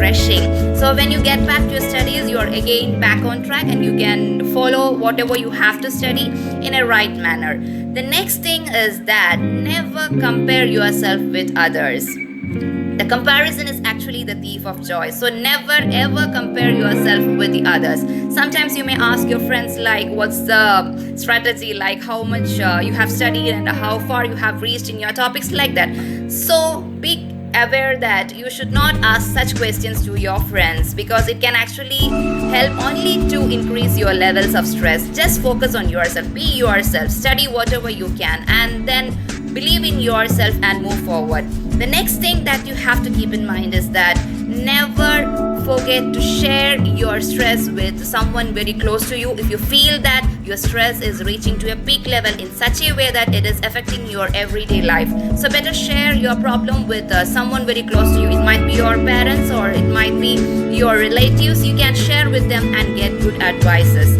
refreshing. So when you get back to your studies, you're again back on track and you can follow whatever you have to study in a right manner. The next thing is that never compare yourself with others. The comparison is actually the thief of joy. So never ever compare yourself with the others. Sometimes you may ask your friends like, what's the strategy, like how much you have studied and how far you have reached in your topics, like that. So be aware that you should not ask such questions to your friends, because it can actually help only to increase your levels of stress. Just focus on yourself, be yourself, study whatever you can, and then believe in yourself and move forward. The next thing that you have to keep in mind is that never forget to share your stress with someone very close to you. If you feel that your stress is reaching to a peak level in such a way that it is affecting your everyday life, so better share your problem with someone very close to you. It might be your parents or it might be your relatives. You can share with them and get good advices.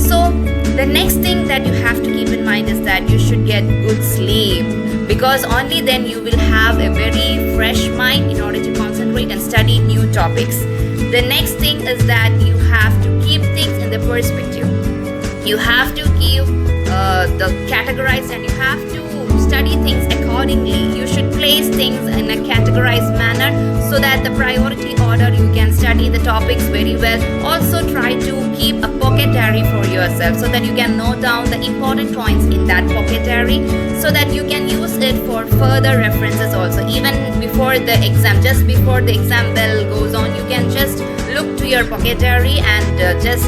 So the next thing that you have to keep in mind is that you should get good sleep, because only then you will have a very fresh mind in order to concentrate and study new topics. The next thing is that you have to keep things in the perspective. You have to give the categorized, and you have to study things accordingly. You should place things in a categorized manner so that the priority order you can study the topics very well. Also try to keep a pocket diary for yourself so that you can note down the important points in that pocket diary, so that you can use it for further references also. Even before the exam, just before the exam bell goes on, you can just look to your pocket diary and just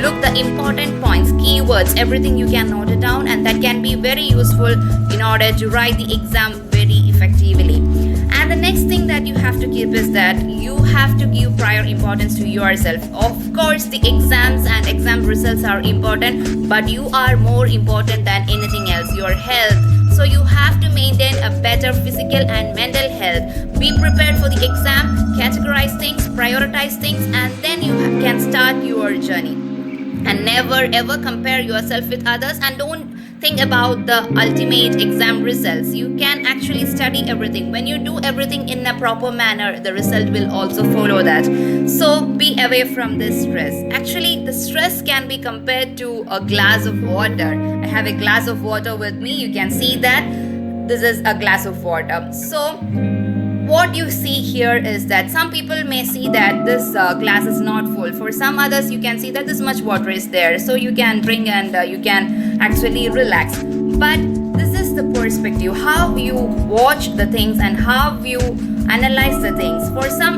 look the important points, keywords, everything you can note it down, and that can be very useful in order to write the exam very effectively. And the next thing that you have to keep is that you have to give prior importance to yourself. Of course, the exams and exam results are important, but you are more important than anything else, your health. So you have to maintain a better physical and mental health. Be prepared for the exam, categorize things, prioritize things, and then you can start your journey. And never ever compare yourself with others, and don't think about the ultimate exam results. You can actually study everything. When you do everything in a proper manner, the result will also follow that. So be away from this stress. Actually, the stress can be compared to a glass of water. I have a glass of water with me. You can see that this is a glass of water. So what you see here is that some people may see that this glass is not full. For some others, you can see that this much water is there, so you can drink and you can actually relax. But this is the perspective, how you watch the things and how you analyze the things. For some